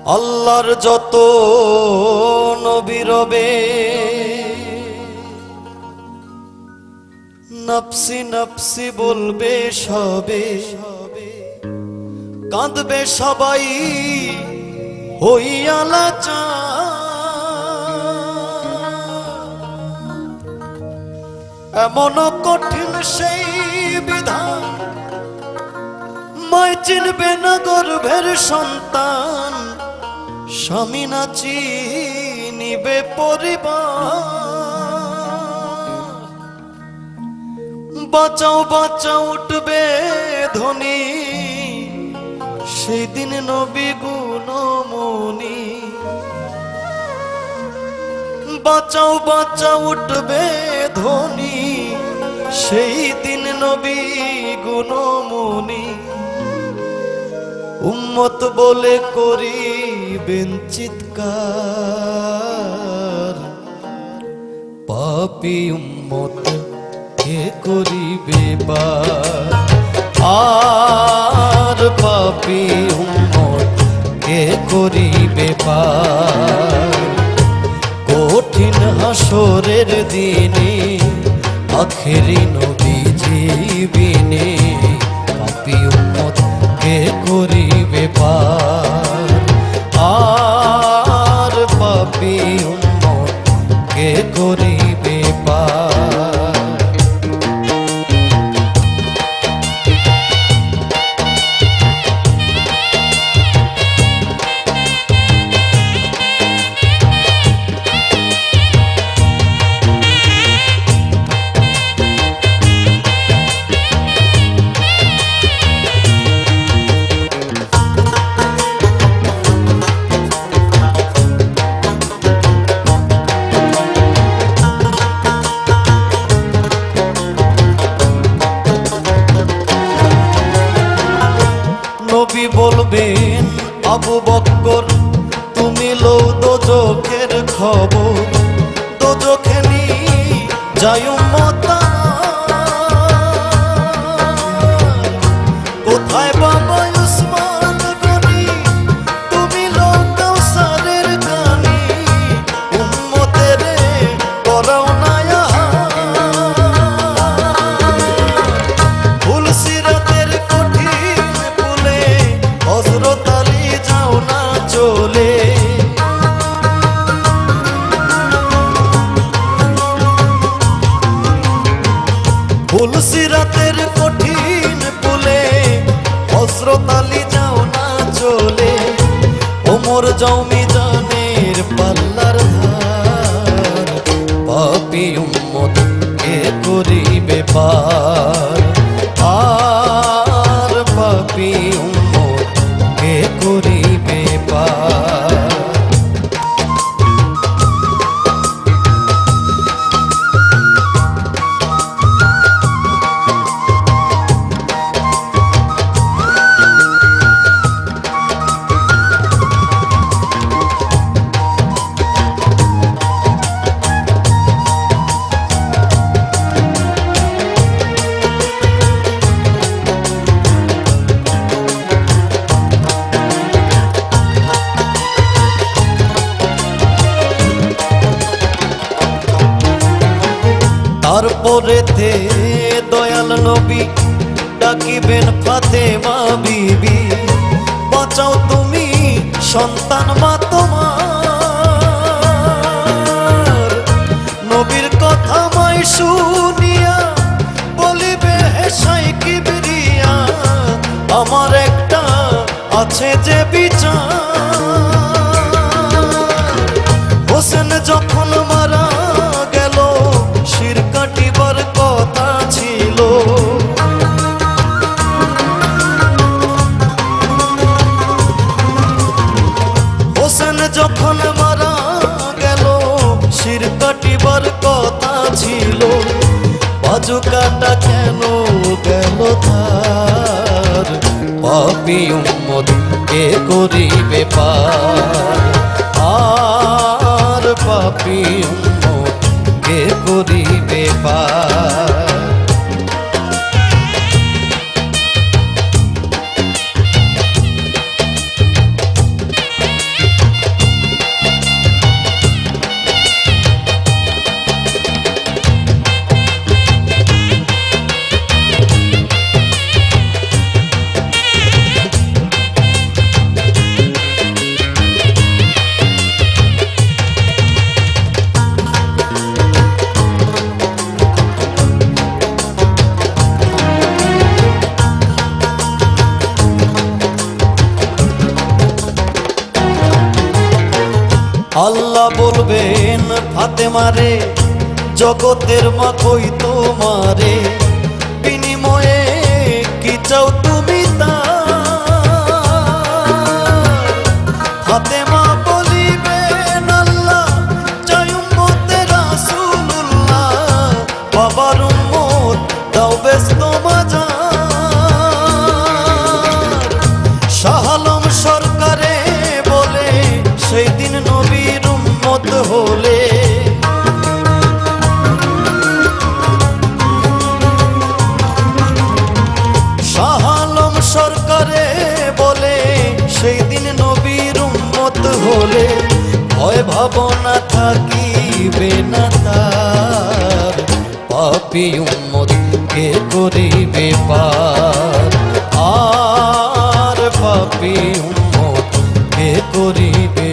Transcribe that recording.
আল্লাহর যত নবী রবে নফসি নফসি বলবে সবে, কাঁদবে সবাই হইয়া লাচার। এমন কঠিন সেই বিধান, মায় চিনবে না গর্ভের সন্তান, স্বামী না চিনিবে পরিবার। বাঁচাও বাঁচাও উঠবে ধ্বনি, সেই দিন নবী গুণমণি। বাঁচাও বাঁচাও উঠবে ধ্বনি, সেই দিন নবী গুণমণি। উম্মত বলে করিবেন চিৎকার, পাপী উম্মত কে করিবে পার। আর পাপী উম্মত কে করিবে পার। কঠিন হাসরের দিনে আখেরি নবীজি বিনে, পাপী উম্মত কে করিবে পার। আর পাপী উম্মত কে করিবে পার। নবী বলবেন আবু বকর, তুমি লও দোজখের খবর। দোজখে নিয়ে যাই উম্মত আমার, কোথায় বাবা উসমান গনি, তুমি লও কাউসারের গানি। উম্মতের করাও না ভুল সিরাতের কঠিন পুলে, হযরত আলী যাও না চলে। ভুল সিরাতের কঠিন পুলে, হযরত আলী যাও না চলে। ওমর যাও মিজানের পাল্লার ধার, পাপী উম্মত কে করিবে পার। আর পাপী উম্মত কে করিবে পার। তারপরে তে দয়াল নবী ডাকিবেন ফাতেমা বিবি, বাঁচাও তুমি সন্তান মা তোমার। নবীর কথা মাই শুনিয়া বলিবে হেসাই কিবরিয়া, আমার একটা আছে যে বিচার। হোসেন যখন মারা গেল, শির কাটিবার কথা ছিল। হোসেন যখন মারা গেল, শির কাটিবার কথা ছিল। বাজু কাটা কেন গেল তার, পাপী উম্মত কে করিবে পার। আর পাপী উম্মত কে করিবে পার। আল্লাহ বলবেন ফাতেমারে, জগতের মা কই তোমারে, বিনিময়ে কি চাও তুমি তা? ফাতেমা বলিবেন আল্লাহ চাই উম্মতে রাসূলুল্লাহ, বাবার উম্মত দাও ব্যস্ত মাজার। শাহ আলম সরকারে বলে সেই দিন নবীর উম্মত হলে, শাহ আলম সরকারে বলে সেই দিন নবীর উম্মত হলে, ভয় ভাবনা থাকিবে না তার, পাপী উম্মত কে করিবে পার, আর পাপী উম্মত কে করিবে